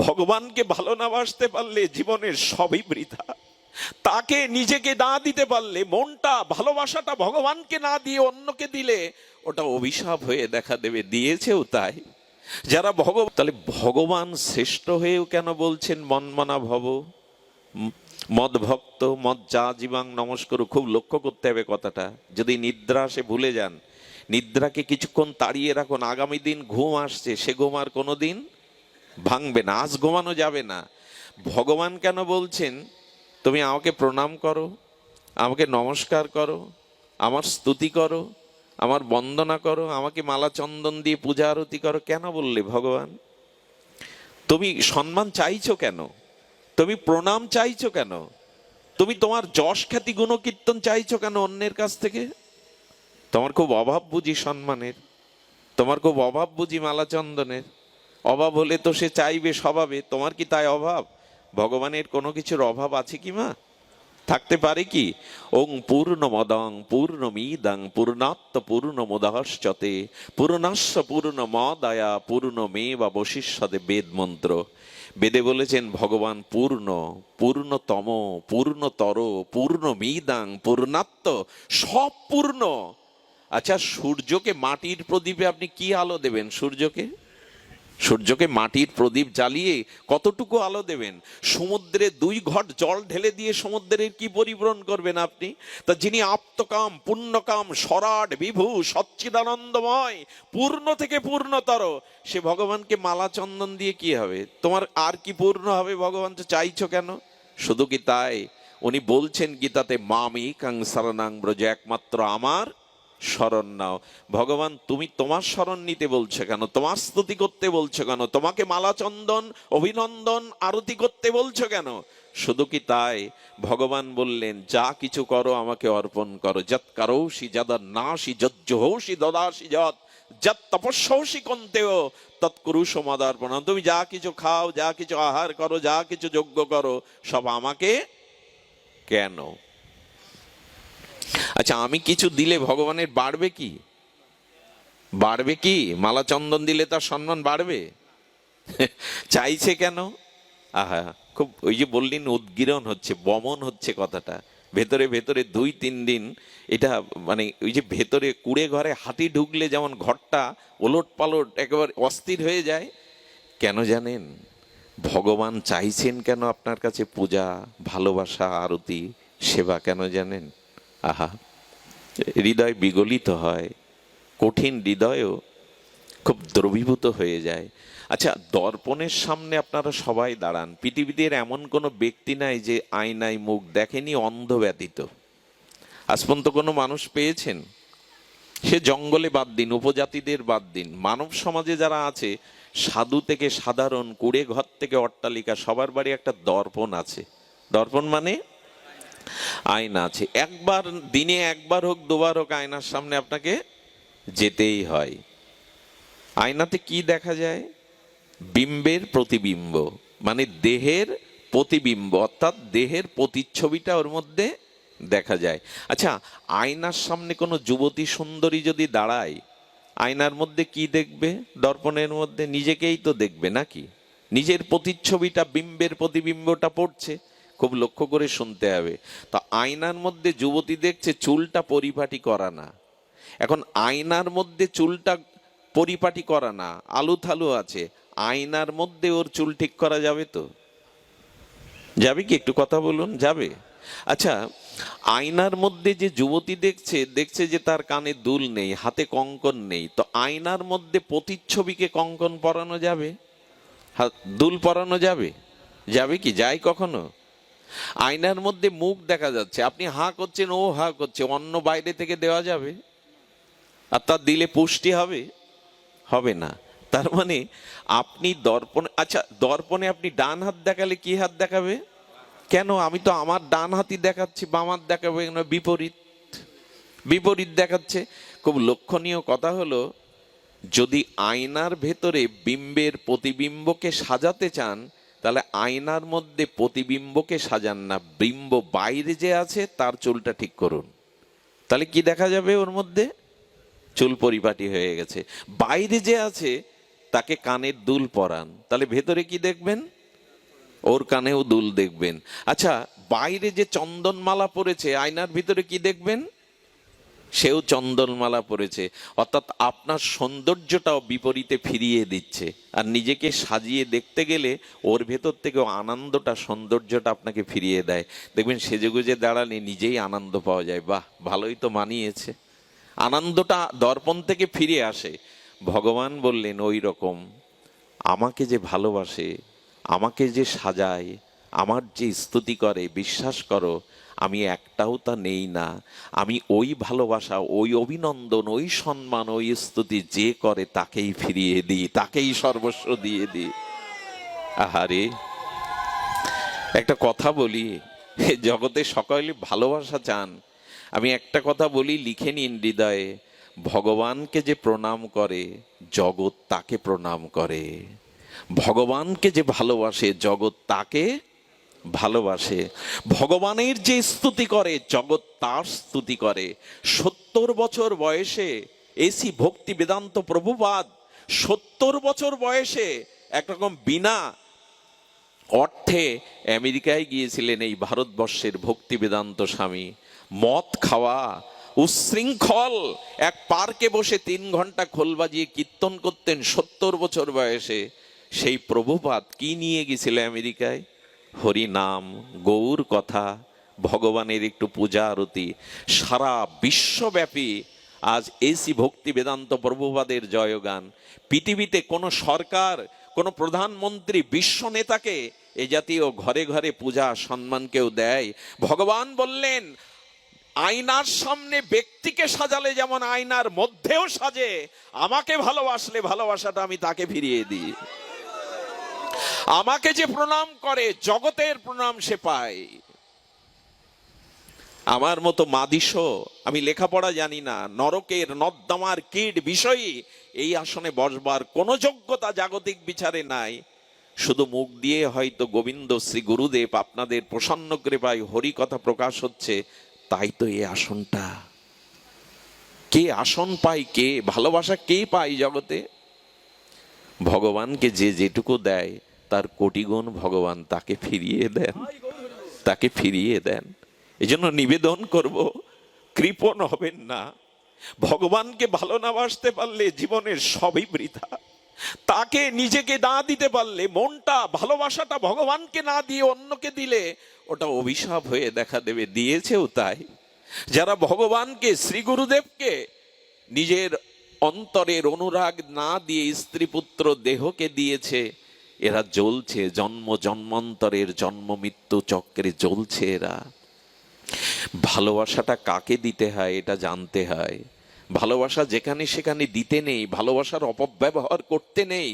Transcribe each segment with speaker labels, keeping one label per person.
Speaker 1: ভগবানকে ভালো না বাসতে পারলে জীবনের সবই বৃথা। তাকে নিজেকে না দিতে পারলে, মনটা ভালোবাসাটা ভগবানকে না দিয়ে অন্যকে দিলে ওটা অভিশাপ হয়ে দেখা দেবে, দিয়েছেও তাই। যারা তাহলে ভগবান শ্রেষ্ঠ হয়েও কেন বলছেন মনমনা ভব মদ ভক্ত মদ যা জীবাং নমস্কার। খুব লক্ষ্য করতে হবে কথাটা। যদি নিদ্রা আসে ভুলে যান, নিদ্রাকে কিছুক্ষণ তাড়িয়ে রাখুন, আগামী দিন ঘুম আসছে, সে ঘুম আর কোনোদিন ভাঙবে না, আজ ঘুমানো যাবে না। ভগবান কেন বলছেন তুমি আমাকে প্রণাম করো, আমাকে নমস্কার করো, আমার স্তুতি করো, আমার বন্দনা করো, আমাকে মালা চন্দন দিয়ে পূজা আরতি করো? কেন বললে ভগবান? তুমি সম্মান চাইছো কেন? তুমি প্রণাম চাইছো কেন? তুমি তোমার যশ খ্যাতি গুণকীর্তন চাইছো কেন অন্যের কাছ থেকে? তোমার খুব অভাব বুঝি সম্মানের, তোমার খুব অভাব বুঝি মালা চন্দনের? অভাব হলে তো সে চাইবে স্বভাবে, তোমার কি তাই অভাব? ভগবানের কোনো কিছুর অভাব আছে কি মা? থাকতে পারে কি? ওং পূর্ণমদং পূর্ণমিদং পূর্ণাত্ম পূর্ণমুদশ্চতে পূর্ণস্য পূর্ণমদায়া পূর্ণমেবাবশিষ্যতে। বেদ মন্ত্র। বেদে বলেছেন ভগবান পূর্ণ, পূর্ণতম, পূর্ণতর, পূর্ণমিদং, পূর্ণাত্ম, সব পূর্ণ। আচ্ছা, সূর্যকে মাটির প্রদীপে আপনি কি আলো দেবেন? সূর্যকে মাটির প্রদীপ জ্বালিয়ে কতটুকু আলো দেবেন? সমুদ্রে 2 ঘট জল ঢেলে দিয়ে সমুদ্রের কি পরিপূরণ করবেন আপনি? তা যিনি আপ্তকাম পুণ্যকাম সরাট বিভু সচ্চিদানন্দময়, পূর্ণ থেকে পূর্ণতর, সে ভগবানকে মালা চন্দন দিয়ে কি হবে? তোমার আর কি পূর্ণ হবে? ভগবান তো চাইছো কেন? শুধু কি তাই? উনি বলছেন গীতাতে মামি কাং শরণাং ব্রজ, একমাত্র আমার শরণ নাও। ভগবান তুমি তোমার শরণ নিতে বলছো কেন? তোমার স্তুতি করতে বলছো কেন? তোমাকে মালা চন্দন অভিনন্দন আরতি করতে বলছো কেন? শুধু কি তাই? ভগবান বললেন যা কিছু করো আমাকে অর্পণ করো। যৎ কারোষি যদন্নাসি যজ্জহৌষি দদাসি যৎ যৎ তপস্যৌষি কন্তেও তৎকুরুষ মদার্পণ। তুমি যা কিছু খাও, যা কিছু আহার করো, যা কিছু যজ্ঞ করো, সব আমাকে কেন? আচ্ছা, আমি কিছু দিলে ভগবানের বাড়বে কি? বাড়বে কি? মালা চন্দন দিলে তার সম্মান বাড়বে? চাইছে কেন? আহা, খুব ওই যে বললেন উদ্গীরণ হচ্ছে, বমন হচ্ছে কথাটা ভেতরে ভেতরে 2-3 দিন। এটা মানে ওই যে ভেতরে কুড়ে ঘরে হাতি ঢুকলে যেমন ঘরটা ওলট পালট একেবারে অস্থির হয়ে যায়। কেন জানেন? ভগবান চাইছেন কেন আপনার কাছে পূজা, ভালোবাসা, আরতি, সেবা? কেন জানেন? আহা, হৃদয় বিগলিত হয়, কঠিন হৃদয়ও খুব দ্রবীভূত হয়ে যায়। আচ্ছা, দর্পণের সামনে আপনারা সবাই দাঁড়ান। পৃথিবীতে এমন কোনো ব্যক্তি নাই যে আয়নায় মুখ দেখেনি, অন্ধ ব্যতীত। আজ পর্যন্ত কোনো মানুষ পেয়েছেন? সে জঙ্গলে বাদ দিন, উপজাতিদের বাদ দিন, মানব সমাজে যারা আছে, সাধু থেকে সাধারণ, কুড়ে ঘর থেকে অট্টালিকা, সবার বাড়ি একটা দর্পণ আছে। দর্পণ মানে আয়না আছে। একবার দিনে, একবার হোক, 2বার হোক, আয়নার সামনে আপনাকে যেতেই হয়। আয়নাতে কি দেখা যায়? বিম্বের প্রতিবিম্ব, মানে দেহের প্রতিবিম্ব, অর্থাৎ দেহের প্রতিচ্ছবিটা ওর মধ্যে দেখা যায়। আচ্ছা, আয়নার সামনে কোনো যুবতী সুন্দরী যদি দাঁড়ায়, আয়নার মধ্যে কি দেখবে? দর্পণের মধ্যে নিজেকেই তো দেখবে নাকি? নিজের প্রতিচ্ছবিটা, বিম্বের প্রতিবিম্বটা পড়ছে। খুব লক্ষ্য করে শুনতে হবে। তো আয়নার মধ্যে যুবতী দেখছে চুলটা পরিপাটি করা না। এখন আয়নার মধ্যে চুলটা পরিপাটি করা না, আলু থালু আছে, আয়নার মধ্যে ওর চুল ঠিক করা যাবে তো? যাবে কি? একটু কথা বলুন, যাবে? আচ্ছা, আয়নার মধ্যে যে যুবতী দেখছে যে তার কানে দুল নেই, হাতে কঙ্কন নেই, তো আয়নার মধ্যে প্রতিচ্ছবিকে কঙ্কন পরানো যাবে? দুল পরানো যাবে? যাবে কি? যায় কখনো? আয়নার মধ্যে মুখ দেখা যাচ্ছে, আপনি হাঁ করছেন, ও হাঁ করছে, অন্য বাইরে থেকে দেওয়া যাবে? আর তার দিলে পুষ্টি হবে? হবে না। তার মানে আপনি দর্পণে, আচ্ছা দর্পণে আপনি ডান হাত দেখালে কি হাত দেখাবে? কেন? আমি তো আমার ডান হাতই দেখাচ্ছি, বাম হাত দেখাবে না? বিপরীত বিপরীত দেখাচ্ছে। খুব লক্ষণীয় কথা হলো, যদি আয়নার ভেতরে বিম্বের প্রতিবিম্বকে সাজাতে চান, তাহলে আয়নার মধ্যে প্রতিবিম্বকে সাজান না, বিম্ব বাইরে যে আছে তার চুলটা ঠিক করুন। তাহলে কি দেখা যাবে? ওর মধ্যে চুল পরিপাটি হয়ে গেছে। বাইরে যে আছে তাকে কানের দুল পরান, তাহলে ভেতরে কি দেখবেন? ওর কানেও দুল দেখবেন। আচ্ছা, বাইরে যে চন্দনমালা পরেছে, আয়নার ভিতরে কি দেখবেন? সেও চন্দনমালা পরেছে। অর্থাৎ আপনার সৌন্দর্যটাও বিপরীতে ফিরিয়ে দিচ্ছে। আর নিজেকে সাজিয়ে দেখতে গেলে ওর ভেতর থেকেও আনন্দটা, সৌন্দর্যটা আপনাকে ফিরিয়ে দেয়। দেখবেন সেজেগুজে দাঁড়ালে নিজেই আনন্দ পাওয়া যায়, বাহ ভালোই তো মানিয়েছে, আনন্দটা দর্পণ থেকে ফিরে আসে। ভগবান বললেন ওই রকম আমাকে যে ভালোবাসে, আমাকে যে সাজায়, আমার যে স্তুতি করে, বিশ্বাস করো আমি একটাও তা নেই না। আমি ওই ভালোবাসা, ওই অভিনন্দন, ওই সম্মান, ওই স্তুতি যে করে তাকেই ফিরিয়ে দিই, তাকেই সর্বস্ব দিয়ে দিই। আহারে, একটা কথা বলি, জগতে সকলে ভালোবাসা চান। আমি একটা কথা বলি, লিখে নিন হৃদয়ে, ভগবানকে যে প্রণাম করে জগৎ তাকে প্রণাম করে। ভগবানকে যে ভালোবাসে জগৎ তাকে ভালোবাসে। ভগবানের যে স্তুতি করে জগৎ তার স্তুতি করে। 70 বছর বয়সে এসি ভক্তি বেদান্ত প্রভুপাদ 70 বছর বয়সে একরকম বিনা অর্থে আমেরিকায় গিয়েছিলেন এই ভারতবর্ষের ভক্তি বেদান্ত স্বামী। মদ খাওয়া, উচ্ছৃঙ্খল, এক পার্কে বসে 3 ঘন্টা খোল বাজিয়ে কীর্তন করতেন 70 বছর বয়সে। সেই প্রভুপাদ কি নিয়ে গেছিল আমেরিকায়? হরি নাম, গৌর কথা, ভগবানের একটু পূজা আরতি। সারা বিশ্বব্যাপী আজ এসি ভক্তি বেদান্ত প্রভুপাদের জয়গান। পৃথিবীতে কোনো সরকার, কোনো প্রধানমন্ত্রী, বিশ্ব নেতাকে এ জাতীয় ঘরে ঘরে পূজা সম্মান কেউ দেয়? ভগবান বললেন আয়নার সামনে ব্যক্তিকে সাজালে যেমন আয়নার মধ্যেও সাজে, আমাকে ভালোবাসলে ভালোবাসাটা আমি তাকে ফিরিয়ে দিই। আমাকে যে প্রণাম করে জগতের প্রণাম সে পায়। আমার মতো মাদিস, আমি লেখাপড়া জানি না, নরকের নর্দমার কীট বিষয়ী এই আসনে বসবার কোনো যোগ্যতা জাগতিক বিচারে নাই। শুধু মুখ দিয়ে হয়তো গোবিন্দ শ্রী গুরুদেব আপনাদের প্রসন্ন কৃপায় হরি কথা প্রকাশ হচ্ছে, তাই তো এই আসনটা। কে আসন পায়, কে ভালোবাসা কে পায় জগতে? ভগবানকে যে যেটুকু দেয় তার কোটি গুণ ভগবান তাকে ফিরিয়ে দেন, তাকে ফিরিয়ে দেন। এই জন্য নিবেদন করব, কৃপণ হবেন না। ভগবানকে ভালো না বাসতে পারলে জীবনের সবই বৃথা। তাকে নিজেকে না দিতে পারলে, মনটা, ভালোবাসাটা ভগবানকে না দিয়ে অন্যকে দিলে ওটা অভিশাপ হয়ে দেখা দেবে। দিয়েছেও তাই। যারা ভগবানকে, শ্রী গুরুদেবকে নিজের অন্তরের অনুরাগ না দিয়ে স্ত্রী পুত্র দেহকে দিয়েছে, এরা জ্বলছে জন্ম জন্মান্তরের জন্ম মৃত্যু চক্রে জ্বলছে এরা। ভালোবাসাটা কাকে দিতে হয় এটা জানতে হয়। ভালোবাসা যেখানে সেখানে দিতে নেই, ভালোবাসার অপব্যবহার করতে নেই।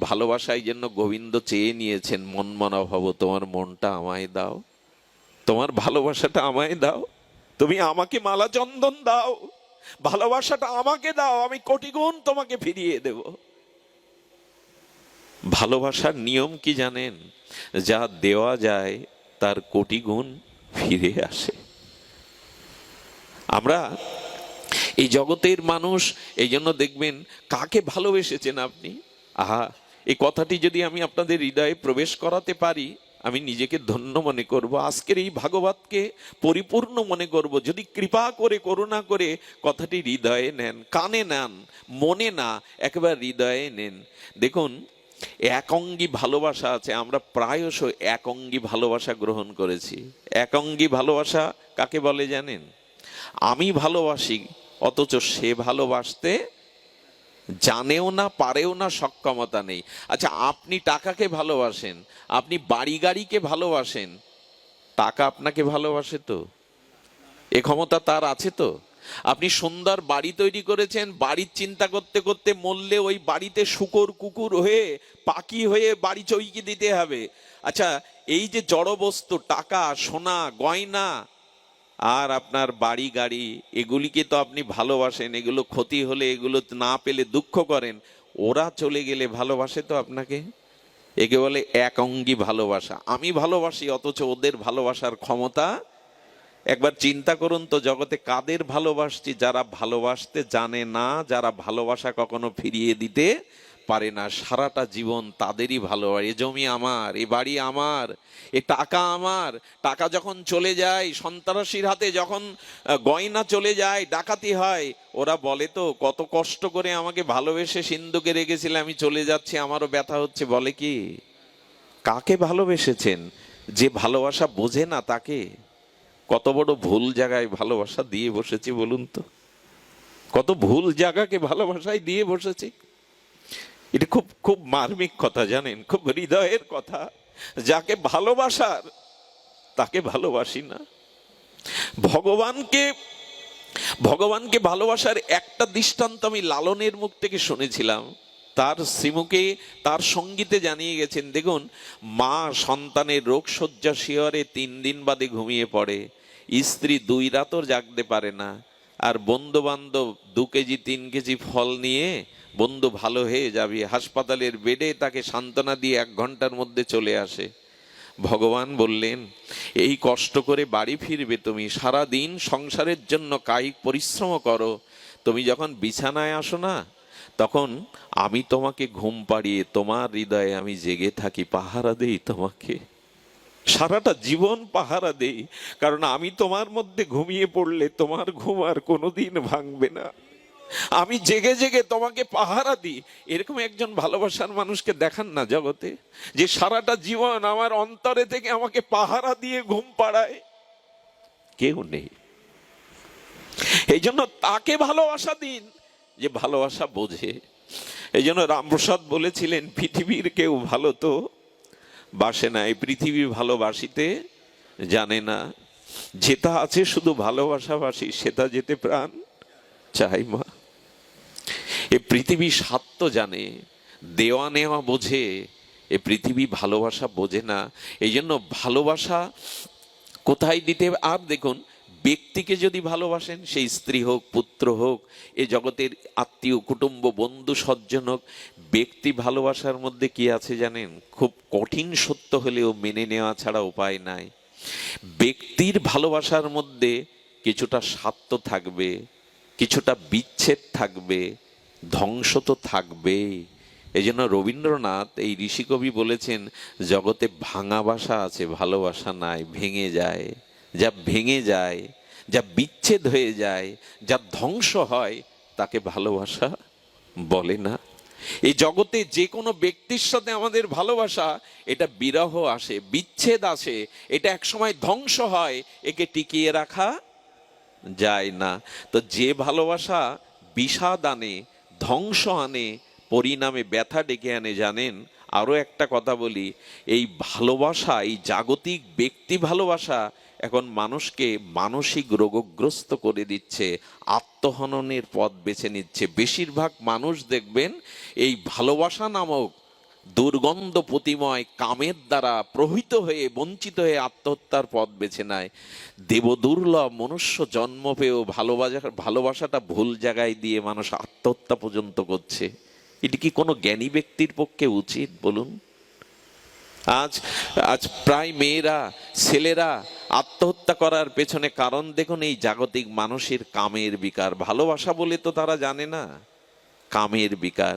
Speaker 1: ভালোবাসায় জন্য গোবিন্দ চেয়ে নিয়েছেন, মনমনা ভব, তোমার মনটা আমায় দাও, তোমার ভালোবাসাটা আমায় দাও, তুমি আমাকে মালা চন্দন দাও, ভালোবাসাটা আমাকে দাও, আমি কোটি গুণ তোমাকে ফিরিয়ে দেব। ভালোবাসার নিয়ম কি জানেন? যা দেওয়া যায় তার কোটি গুণ ফিরে আসে। আমরা এই জগতের মানুষ, এই জন্য দেখবেন কাকে ভালোবেসেছেন আপনি? আহা, এই কথাটি যদি আমি আপনাদের হৃদয়ে প্রবেশ করাতে পারি, আমি নিজেকে ধন্য মনে করব। আজকের এই ভাগবতকে পরিপূর্ণ মনে করব। যদি কৃপা করে, করুণা করে কথাটি হৃদয়ে নেন, কানে নেন, মনে না, একেবারে হৃদয়ে নেন। দেখুন, একঙ্গী ভালোবাসা আছে। আমরা প্রায়শ একঙ্গী ভালোবাসা গ্রহণ করেছি। একঙ্গী ভালোবাসা কাকে বলে জানেন? আমি ভালোবাসি অথচ সে ভালোবাসতে জানেও না, পারেও না, সক্ষমতা নেই। আচ্ছা, আপনি টাকাকে ভালোবাসেন, আপনি বাড়ি গাড়িকে ভালোবাসেন, টাকা আপনাকে ভালোবাসে তো? এ ক্ষমতা তার আছে তো? আপনি সুন্দর বাড়ি তৈরি করেছেন, বাড়ির চিন্তা করতে করতে মরলে ওই বাড়িতে শূকর কুকুর হয়ে, পাখি হয়ে বাড়ি চৌকি দিতে হবে। আচ্ছা, এই যে জড় বস্তু, টাকা, সোনা, গয়না আর আপনার বাড়ি গাড়ি, এগুলিকে তো আপনি ভালোবাসেন। এগুলো ক্ষতি হলে, এগুলো না পেলে দুঃখ করেন। ওরা চলে গেলে ভালোবাসে তো আপনাকে? একে বলে একঙ্গী ভালোবাসা। আমি ভালোবাসি অথচ ওদের ভালোবাসার ক্ষমতা। একবার চিন্তা করুন তো, জগতে কাদের ভালোবাসছি? যারা ভালোবাসতে জানে না, যারা ভালোবাসা কখনো ফিরিয়ে দিতে পারে না, সারাটা জীবন তাদেরই ভালোবাসে। এ জমি আমার, এ বাড়ি আমার, এ টাকা আমার। টাকা যখন চলে যায়, সন্ত্রাসীর হাতে যখন গয়না চলে যায়, ডাকাতি হয়, ওরা বলে তো কত কষ্ট করে আমাকে ভালোবেসে সিন্ধুকে রেখেছিলে, আমি চলে যাচ্ছি, আমারও ব্যথা হচ্ছে। বলে কি? কাকে ভালোবেসেছেন? যে ভালোবাসা বোঝে না তাকে। কত বড় ভুল জায়গায় ভালোবাসা দিয়ে বসেছি বলুন তো, কত ভুল জায়গাকে ভালোবাসায় দিয়ে বসেছি। এটা খুব খুব মার্মিক কথা, জানেন, খুব হৃদয়ের কথা। যাকে ভালোবাসার তাকে ভালোবাসি না। ভগবানকে ভগবানকে ভালোবাসার একটা দৃষ্টান্ত আমি লালনের মুখ থেকে শুনেছিলাম। তার শ্রীমুখে, তার সঙ্গীতে জানিয়ে গেছেন, দেখুন, মা সন্তানের রোগ শয্যা শিহরে 3 দিন বাদে ঘুমিয়ে পড়ে, স্ত্রী 2 রাতও জাগতে পারে না, আর বন্ধু বান্ধব 2 কেজি 3 কেজি ফল নিয়ে বন্ধু ভালো হয়ে যাবে হাসপাতালের বেডে তাকে সান্ত্বনা দিয়ে 1 ঘন্টার মধ্যে চলে আসে। ভগবান বললেন, এই কষ্ট করে বাড়ি ফিরবে তুমি, সারা দিন সংসারের জন্য কায়িক পরিশ্রম করো, তুমি যখন বিছানায় আসো না, তখন আমি তোমাকে ঘুম পাড়িয়ে তোমার হৃদয়ে আমি জেগে থাকি, পাহারা দেই তোমাকে, সারাটা জীবন পাহারা দেই, কারণ আমি তোমার মধ্যে ঘুমিয়ে পড়লে তোমার ঘুম আর কোনোদিন ভাঙবে না। আমি জেগে জেগে তোমাকে পাহারা দিই। এরকম একজন ভালোবাসার মানুষকে দেখান না জগতে, যে সারাটা জীবন আমার অন্তরে থেকে আমাকে পাহারা দিয়ে ঘুম পাড়ায়। কেউ নেই। এই জন্য তাকে ভালোবাসা দিন যে ভালোবাসা বোঝে। এই জন্য রামপ্রসাদ বলেছিলেন, পৃথিবীর কেউ ভালো তো বাসে না, এই পৃথিবী ভালোবাসিতে জানে না, যেটা আছে শুধু ভালোবাসাবাসী, সেটা যেতে প্রাণ চাই মা। এ পৃথিবী স্বার্থ জানে, দেওয়া নেওয়া বোঝে, এ পৃথিবী ভালোবাসা বোঝে না। এই জন্য ভালোবাসা কোথায় দিতে। আর দেখুন, ব্যক্তিকে যদি ভালোবাসেন, সেই স্ত্রী হোক, পুত্র হোক, এ জগতের আত্মীয় কুটুম্ব বন্ধু সজ্জন হোক, ব্যক্তি ভালোবাসার মধ্যে কি আছে জানেন? খুব কঠিন সত্য হলেও মেনে নেওয়া ছাড়া উপায় নাই। ব্যক্তির ভালোবাসার মধ্যে কিছুটা স্বার্থ থাকবে, কিছুটা বিচ্ছেদ থাকবে, ধ্বংস তো থাকবেই। এই জন্য রবীন্দ্রনাথ, এই ঋষিকবি বলেছেন, জগতে ভাঙা বাসা আছে, ভালোবাসা নাই, ভেঙে যায়। যা ভেঙে যায়, যা বিচ্ছেদ হয়ে যায়, যা ধ্বংস হয়, তাকে ভালোবাসা বলে না। এই জগতে যে কোনো ব্যক্তির সাথে আমাদের ভালোবাসা, এটা বিরহ আসে, বিচ্ছেদ আসে, এটা একসময় ধ্বংস হয়, একে টিকিয়ে রাখা যায় না। তো যে ভালোবাসা বিষাদ আনে, ধ্বংস আনে, পরিণামে ব্যথা ডেকে আনে, জানেন, আরো একটা কথা বলি, এই ভালোবাসা, এই জাগতিক ব্যক্তি ভালোবাসা এখন মানুষকে মানসিক রোগগ্রস্ত করে দিচ্ছে, আত্মহননের পথ বেছে নিচ্ছে। বেশিরভাগ মানুষ দেখবেন এই ভালোবাসা নামক দুর্গন্ধ প্রতিময় কামের দ্বারা প্রহিত হয়ে, বঞ্চিত হয়ে আত্মহত্যার পথ বেছে নেয়। দেবদুর্লভ মনুষ্য জন্ম পেয়েও ভালোবাসাটা ভুল জায়গায় দিয়ে মানুষ আত্মহত্যা পর্যন্ত করছে। এটি কি কোনো জ্ঞানী ব্যক্তির পক্ষে উচিত বলুন? আজ আজ প্রায় মেয়েরা, ছেলেরা আত্মহত্যা করার পেছনে কারণ দেখুন, এই জাগতিক মানুষের কামের বিকার। ভালোবাসা বলে তো তারা জানে না, কামের বিকার।